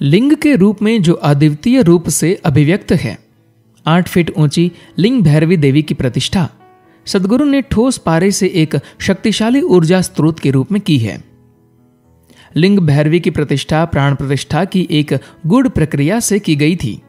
लिंग के रूप में जो अद्वितीय रूप से अभिव्यक्त है, 8 फीट ऊंची लिंग भैरवी देवी की प्रतिष्ठा सद्गुरु ने ठोस पारे से एक शक्तिशाली ऊर्जा स्रोत के रूप में की है। लिंग भैरवी की प्रतिष्ठा प्राण प्रतिष्ठा की एक गूढ़ प्रक्रिया से की गई थी,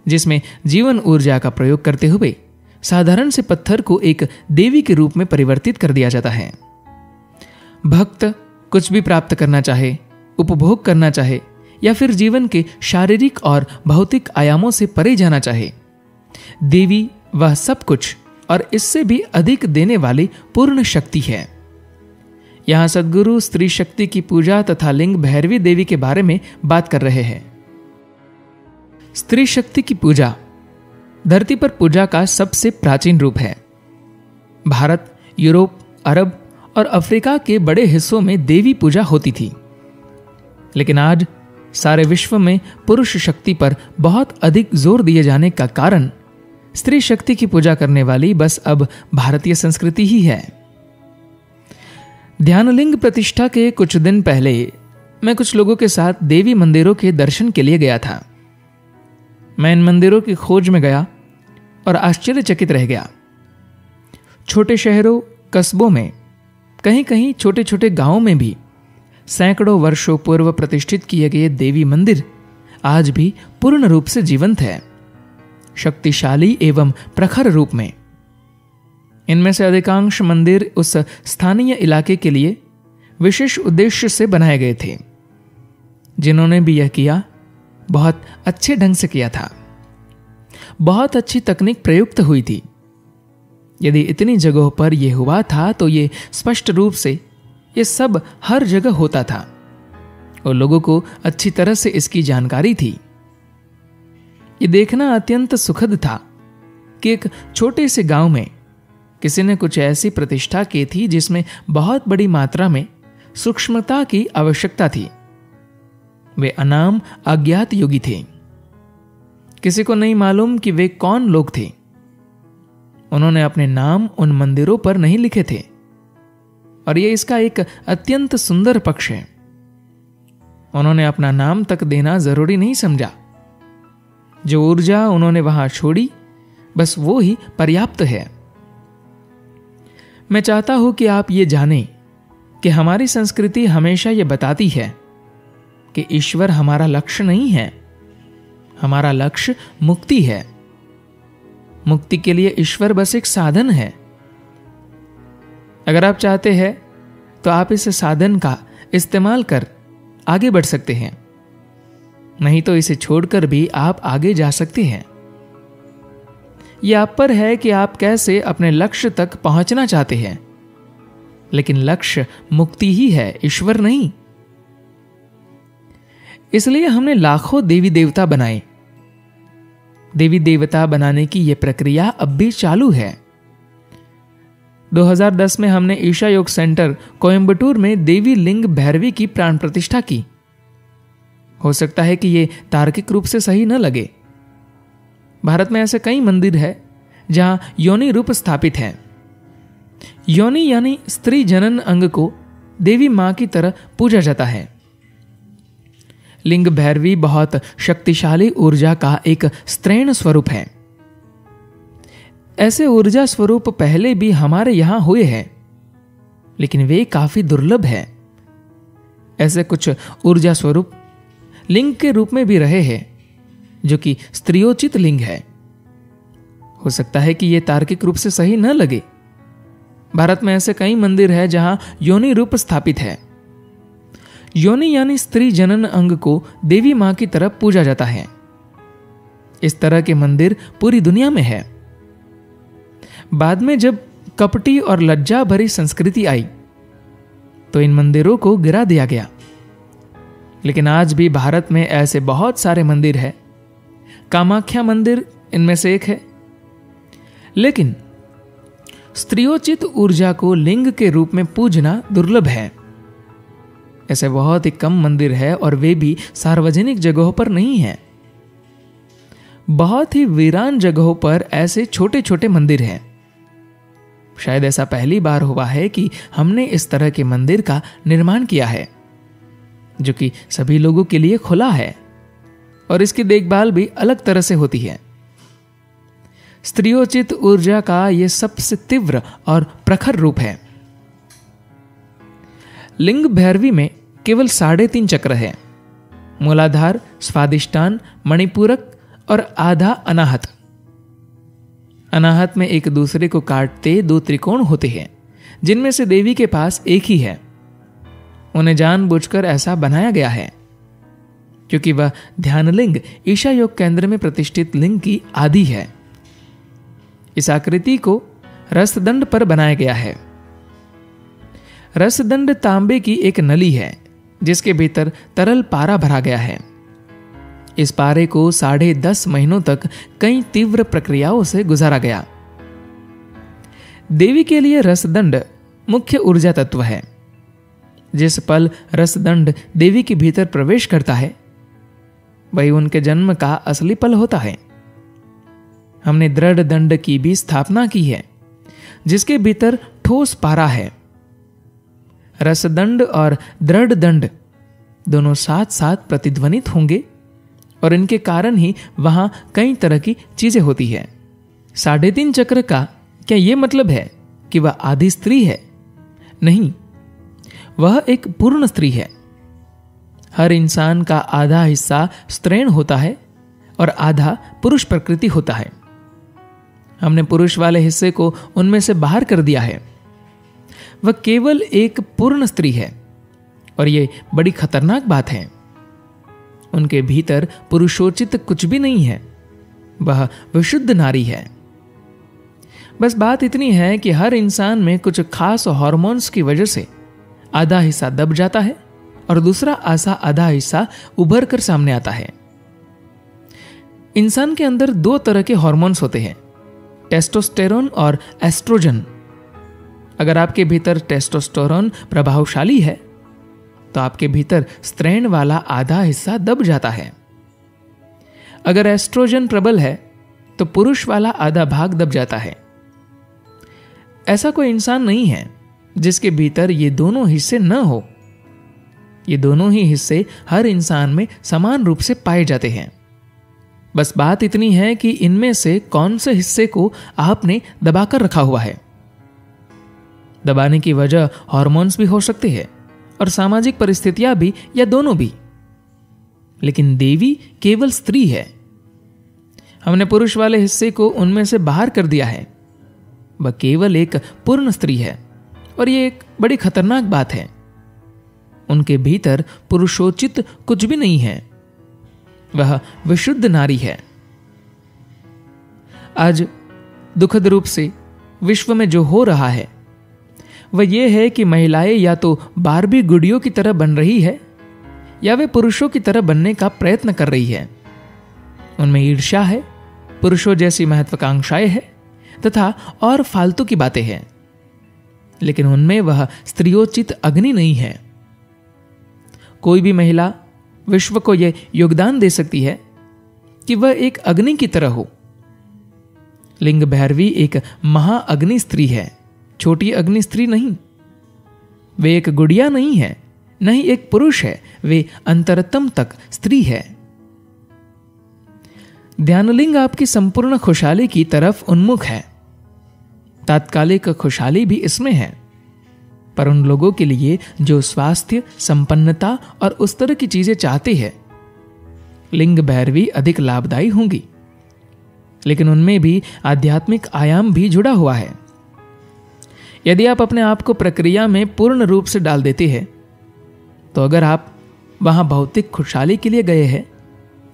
जिसमें जीवन ऊर्जा का प्रयोग करते हुए साधारण से पत्थर को एक देवी के रूप में परिवर्तित कर दिया जाता है। भक्त कुछ भी प्राप्त करना चाहे, उपभोग करना चाहे या फिर जीवन के शारीरिक और भौतिक आयामों से परे जाना चाहे, देवी वह सब कुछ और इससे भी अधिक देने वाली पूर्ण शक्ति है। यहां सद्गुरु स्त्री शक्ति की पूजा तथा लिंग भैरवी देवी के बारे में बात कर रहे हैं। स्त्री शक्ति की पूजा धरती पर पूजा का सबसे प्राचीन रूप है। भारत, यूरोप, अरब और अफ्रीका के बड़े हिस्सों में देवी पूजा होती थी, लेकिन आज सारे विश्व में पुरुष शक्ति पर बहुत अधिक जोर दिए जाने का कारण स्त्री शक्ति की पूजा करने वाली बस अब भारतीय संस्कृति ही है। ध्यानलिंग प्रतिष्ठा के कुछ दिन पहले मैं कुछ लोगों के साथ देवी मंदिरों के दर्शन के लिए गया था। मैं इन मंदिरों की खोज में गया और आश्चर्यचकित रह गया। छोटे शहरों, कस्बों में, कहीं कहीं छोटे छोटे गांवों में भी सैकड़ों वर्षों पूर्व प्रतिष्ठित किए गए देवी मंदिर आज भी पूर्ण रूप से जीवंत है, शक्तिशाली एवं प्रखर रूप में। इनमें से अधिकांश मंदिर उस स्थानीय इलाके के लिए विशेष उद्देश्य से बनाए गए थे। जिन्होंने भी यह किया, बहुत अच्छे ढंग से किया था। बहुत अच्छी तकनीक प्रयुक्त हुई थी। यदि इतनी जगहों पर यह हुआ था तो यह स्पष्ट रूप से यह सब हर जगह होता था और लोगों को अच्छी तरह से इसकी जानकारी थी। यह देखना अत्यंत सुखद था कि एक छोटे से गांव में किसी ने कुछ ऐसी प्रतिष्ठा की थी जिसमें बहुत बड़ी मात्रा में सूक्ष्मता की आवश्यकता थी। वे अनाम अज्ञात योगी थे। किसी को नहीं मालूम कि वे कौन लोग थे। उन्होंने अपने नाम उन मंदिरों पर नहीं लिखे थे और यह इसका एक अत्यंत सुंदर पक्ष है। उन्होंने अपना नाम तक देना जरूरी नहीं समझा। जो ऊर्जा उन्होंने वहां छोड़ी, बस वो ही पर्याप्त है। मैं चाहता हूं कि आप ये जानें कि हमारी संस्कृति हमेशा ये बताती है कि ईश्वर हमारा लक्ष्य नहीं है। हमारा लक्ष्य मुक्ति है। मुक्ति के लिए ईश्वर बस एक साधन है। अगर आप चाहते हैं तो आप इस साधन का इस्तेमाल कर आगे बढ़ सकते हैं, नहीं तो इसे छोड़कर भी आप आगे जा सकते हैं। यह आप पर है कि आप कैसे अपने लक्ष्य तक पहुंचना चाहते हैं, लेकिन लक्ष्य मुक्ति ही है, ईश्वर नहीं। इसलिए हमने लाखों देवी देवता बनाए। देवी देवता बनाने की यह प्रक्रिया अब भी चालू है। 2010 में हमने ईशा योग सेंटर कोयंबटूर में देवी लिंग भैरवी की प्राण प्रतिष्ठा की। हो सकता है कि यह तार्किक रूप से सही न लगे। भारत में ऐसे कई मंदिर हैं जहां योनि रूप स्थापित है। योनि यानी स्त्री जनन अंग को देवी मां की तरह पूजा जाता है। लिंग भैरवी बहुत शक्तिशाली ऊर्जा का एक स्त्रैण स्वरूप है। ऐसे ऊर्जा स्वरूप पहले भी हमारे यहां हुए हैं, लेकिन वे काफी दुर्लभ है। ऐसे कुछ ऊर्जा स्वरूप लिंग के रूप में भी रहे हैं, जो कि स्त्रियोचित लिंग है। हो सकता है कि यह तार्किक रूप से सही न लगे। भारत में ऐसे कई मंदिर हैं जहां योनि रूप स्थापित है। योनि यानी स्त्री जनन अंग को देवी मां की तरफ पूजा जाता है। इस तरह के मंदिर पूरी दुनिया में है। बाद में जब कपटी और लज्जा भरी संस्कृति आई तो इन मंदिरों को गिरा दिया गया। लेकिन आज भी भारत में ऐसे बहुत सारे मंदिर हैं। कामाख्या मंदिर इनमें से एक है। लेकिन स्त्रियोचित ऊर्जा को लिंग के रूप में पूजना दुर्लभ है। ऐसे बहुत ही कम मंदिर है और वे भी सार्वजनिक जगहों पर नहीं है। बहुत ही वीरान जगहों पर ऐसे छोटे छोटे मंदिर हैं। शायद ऐसा पहली बार हुआ है कि हमने इस तरह के मंदिर का निर्माण किया है, जो कि सभी लोगों के लिए खुला है। और इसकी देखभाल भी अलग तरह से होती है। स्त्रियोचित ऊर्जा का यह सबसे तीव्र और प्रखर रूप है। लिंग भैरवी में केवल 3.5 चक्र है, मूलाधार, स्वादिष्टान, मणिपूरक और आधा अनाहत। अनाहत में एक दूसरे को काटते 2 त्रिकोण होते हैं, जिनमें से देवी के पास एक ही है। उन्हें जानबूझकर ऐसा बनाया गया है क्योंकि वह ध्यान लिंग ईशा योग केंद्र में प्रतिष्ठित लिंग की आदि है। इस आकृति को रसदंड पर बनाया गया है। रसदंड तांबे की एक नली है जिसके भीतर तरल पारा भरा गया है। इस पारे को 10.5 महीनों तक कई तीव्र प्रक्रियाओं से गुजारा गया। देवी के लिए रसदंड मुख्य ऊर्जा तत्व है। जिस पल रसदंड देवी के भीतर प्रवेश करता है वही उनके जन्म का असली पल होता है। हमने दृढ़ दंड की भी स्थापना की है जिसके भीतर ठोस पारा है। रसदंड और दृढ़ दंड दोनों साथ साथ प्रतिध्वनित होंगे और इनके कारण ही वहां कई तरह की चीजें होती है। 3.5 चक्र का क्या यह मतलब है कि वह आधी स्त्री है? नहीं, वह एक पूर्ण स्त्री है। हर इंसान का आधा हिस्सा स्त्रैण होता है और आधा पुरुष प्रकृति होता है। हमने पुरुष वाले हिस्से को उनमें से बाहर कर दिया है। वह केवल एक पूर्ण स्त्री है और यह बड़ी खतरनाक बात है। उनके भीतर पुरुषोचित कुछ भी नहीं है, वह विशुद्ध नारी है। बस बात इतनी है कि हर इंसान में कुछ खास हार्मोन्स की वजह से आधा हिस्सा दब जाता है और दूसरा आधा हिस्सा उभर कर सामने आता है। इंसान के अंदर 2 तरह के हार्मोन्स होते हैं, टेस्टोस्टेरोन और एस्ट्रोजन। अगर आपके भीतर टेस्टोस्टेरोन प्रभावशाली है तो आपके भीतर स्त्रैण वाला आधा हिस्सा दब जाता है। अगर एस्ट्रोजन प्रबल है तो पुरुष वाला आधा भाग दब जाता है। ऐसा कोई इंसान नहीं है जिसके भीतर ये दोनों हिस्से न हो। ये दोनों ही हिस्से हर इंसान में समान रूप से पाए जाते हैं। बस बात इतनी है कि इनमें से कौन से हिस्से को आपने दबाकर रखा हुआ है। दबाने की वजह हार्मोन्स भी हो सकते हैं और सामाजिक परिस्थितियां भी, या दोनों भी। लेकिन देवी केवल स्त्री है। हमने पुरुष वाले हिस्से को उनमें से बाहर कर दिया है। वह केवल एक पूर्ण स्त्री है और यह एक बड़ी खतरनाक बात है। उनके भीतर पुरुषोचित कुछ भी नहीं है, वह विशुद्ध नारी है। आज दुखद रूप से विश्व में जो हो रहा है वह यह है कि महिलाएं या तो बारबी गुड़ियों की तरह बन रही है या वे पुरुषों की तरह बनने का प्रयत्न कर रही है। उनमें ईर्ष्या है, पुरुषों जैसी महत्वाकांक्षाएं है तथा और फालतू की बातें हैं, लेकिन उनमें वह स्त्रियोचित अग्नि नहीं है। कोई भी महिला विश्व को यह योगदान दे सकती है कि वह एक अग्नि की तरह हो। लिंग भैरवी एक महाअग्नि स्त्री है, छोटी अग्नि स्त्री नहीं। वे एक गुड़िया नहीं है, न ही एक पुरुष है, वे अंतरतम तक स्त्री है। ध्यानलिंग आपकी संपूर्ण खुशहाली की तरफ उन्मुख है। तात्कालिक खुशहाली भी इसमें है, पर उन लोगों के लिए जो स्वास्थ्य, संपन्नता और उस तरह की चीजें चाहते हैं, लिंग भैरवी अधिक लाभदायी होंगी। लेकिन उनमें भी आध्यात्मिक आयाम भी जुड़ा हुआ है। यदि आप अपने आप को प्रक्रिया में पूर्ण रूप से डाल देते हैं तो अगर आप वहां भौतिक खुशहाली के लिए गए हैं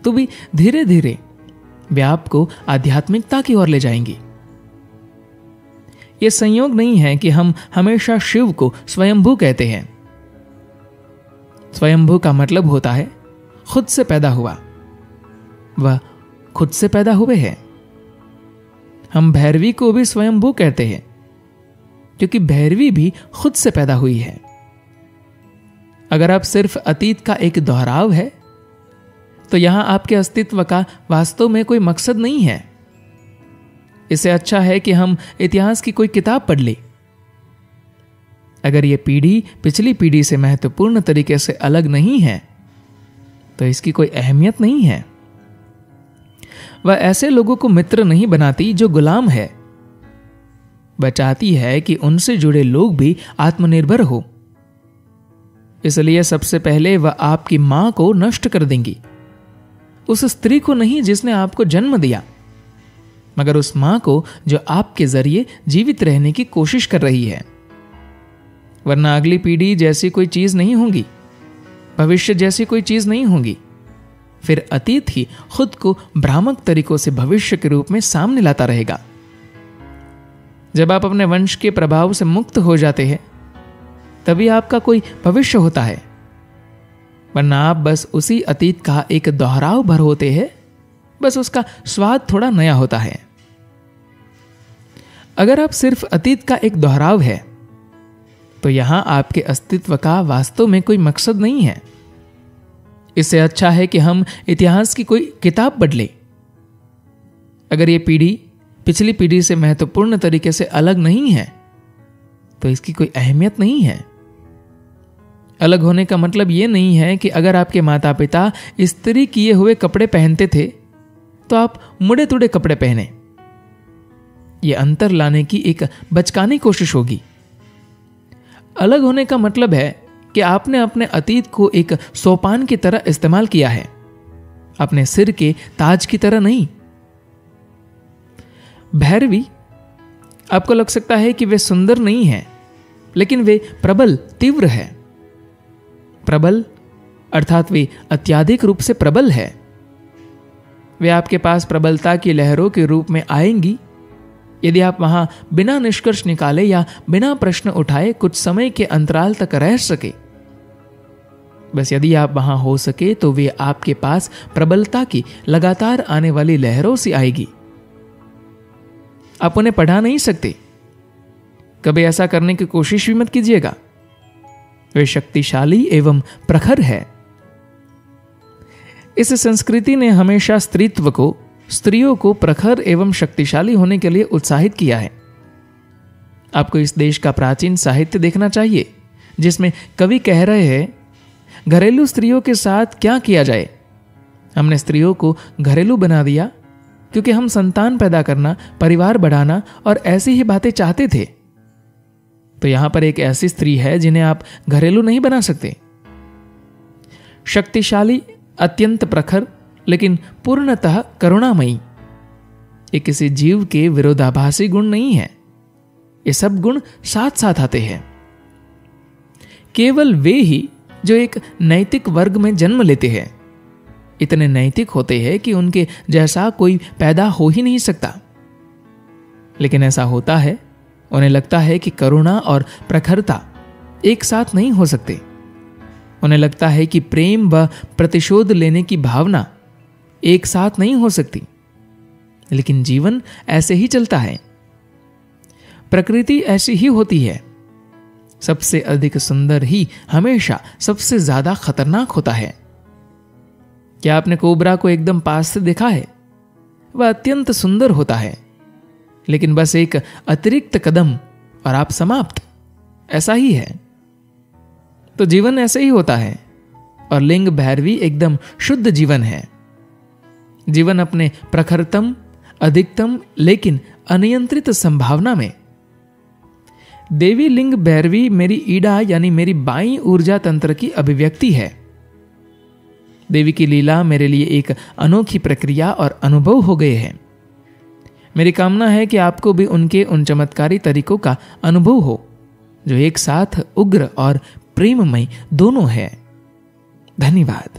तो भी धीरे धीरे वे आपको आध्यात्मिकता की ओर ले जाएंगी। यह संयोग नहीं है कि हम हमेशा शिव को स्वयंभू कहते हैं। स्वयंभू का मतलब होता है खुद से पैदा हुआ। वह खुद से पैदा हुए हैं। हम भैरवी को भी स्वयंभू कहते हैं क्योंकि भैरवी भी खुद से पैदा हुई है। अगर आप सिर्फ अतीत का एक दोहराव है तो यहां आपके अस्तित्व का वास्तव में कोई मकसद नहीं है। इससे अच्छा है कि हम इतिहास की कोई किताब पढ़ लें। अगर यह पीढ़ी पिछली पीढ़ी से महत्वपूर्ण तरीके से अलग नहीं है तो इसकी कोई अहमियत नहीं है। वह ऐसे लोगों को मित्र नहीं बनाती जो गुलाम है। वह चाहती है कि उनसे जुड़े लोग भी आत्मनिर्भर हो। इसलिए सबसे पहले वह आपकी मां को नष्ट कर देंगी। उस स्त्री को नहीं जिसने आपको जन्म दिया, मगर उस मां को जो आपके जरिए जीवित रहने की कोशिश कर रही है। वरना अगली पीढ़ी जैसी कोई चीज नहीं होगी, भविष्य जैसी कोई चीज नहीं होगी। फिर अतीत ही खुद को भ्रामक तरीकों से भविष्य के रूप में सामने लाता रहेगा। जब आप अपने वंश के प्रभाव से मुक्त हो जाते हैं, तभी आपका कोई भविष्य होता है। वरना आप बस उसी अतीत का एक दोहराव भर होते हैं, बस उसका स्वाद थोड़ा नया होता है। अगर आप सिर्फ अतीत का एक दोहराव है, तो यहां आपके अस्तित्व का वास्तव में कोई मकसद नहीं है। इससे अच्छा है कि हम इतिहास की कोई किताब बदलें। अगर यह पीढ़ी पिछली पीढ़ी से महत्वपूर्ण तरीके से अलग नहीं है, तो इसकी कोई अहमियत नहीं है। अलग होने का मतलब यह नहीं है कि अगर आपके माता पिता इस्त्री किए हुए कपड़े पहनते थे, तो आप मुड़े तुड़े कपड़े पहने। यह अंतर लाने की एक बचकानी कोशिश होगी। अलग होने का मतलब है कि आपने अपने अतीत को एक सोपान की तरह इस्तेमाल किया है, अपने सिर के ताज की तरह नहीं। भैरवी, आपको लग सकता है कि वे सुंदर नहीं है, लेकिन वे प्रबल, तीव्र है। प्रबल अर्थात वे अत्याधिक रूप से प्रबल है। वे आपके पास प्रबलता की लहरों के रूप में आएंगी यदि आप वहां बिना निष्कर्ष निकाले या बिना प्रश्न उठाए कुछ समय के अंतराल तक रह सके। बस यदि आप वहां हो सके तो वे आपके पास प्रबलता की लगातार आने वाली लहरों से आएगी। आप उन्हें पढ़ा नहीं सकते, कभी ऐसा करने की कोशिश भी मत कीजिएगा। वे शक्तिशाली एवं प्रखर है। इस संस्कृति ने हमेशा स्त्रियों को प्रखर एवं शक्तिशाली होने के लिए उत्साहित किया है। आपको इस देश का प्राचीन साहित्य देखना चाहिए, जिसमें कवि कह रहे हैं, घरेलू स्त्रियों के साथ क्या किया जाए। हमने स्त्रियों को घरेलू बना दिया क्योंकि हम संतान पैदा करना, परिवार बढ़ाना और ऐसी ही बातें चाहते थे। तो यहां पर एक ऐसी स्त्री है जिन्हें आप घरेलू नहीं बना सकते। शक्तिशाली, अत्यंत प्रखर, लेकिन पूर्णतः करुणामयी, ये किसी जीव के विरोधाभासी गुण नहीं है। ये सब गुण साथ साथ आते हैं। केवल वे ही जो एक नैतिक वर्ग में जन्म लेते हैं इतने नैतिक होते हैं कि उनके जैसा कोई पैदा हो ही नहीं सकता। लेकिन ऐसा होता है, उन्हें लगता है कि करुणा और प्रखरता एक साथ नहीं हो सकते। उन्हें लगता है कि प्रेम व प्रतिशोध लेने की भावना एक साथ नहीं हो सकती। लेकिन जीवन ऐसे ही चलता है। प्रकृति ऐसी ही होती है। सबसे अधिक सुंदर ही हमेशा सबसे ज्यादा खतरनाक होता है। क्या आपने कोबरा को एकदम पास से देखा है? वह अत्यंत सुंदर होता है, लेकिन बस एक अतिरिक्त कदम और आप समाप्त। ऐसा ही है। तो जीवन ऐसे ही होता है। और लिंग भैरवी एकदम शुद्ध जीवन है। जीवन अपने प्रखरतम, अधिकतम, लेकिन अनियंत्रित संभावना में। देवी लिंग भैरवी मेरी ईडा यानी मेरी बाईं ऊर्जा तंत्र की अभिव्यक्ति है। देवी की लीला मेरे लिए एक अनोखी प्रक्रिया और अनुभव हो गए हैं। मेरी कामना है कि आपको भी उनके उन चमत्कारी तरीकों का अनुभव हो जो एक साथ उग्र और प्रेममय दोनों है। धन्यवाद।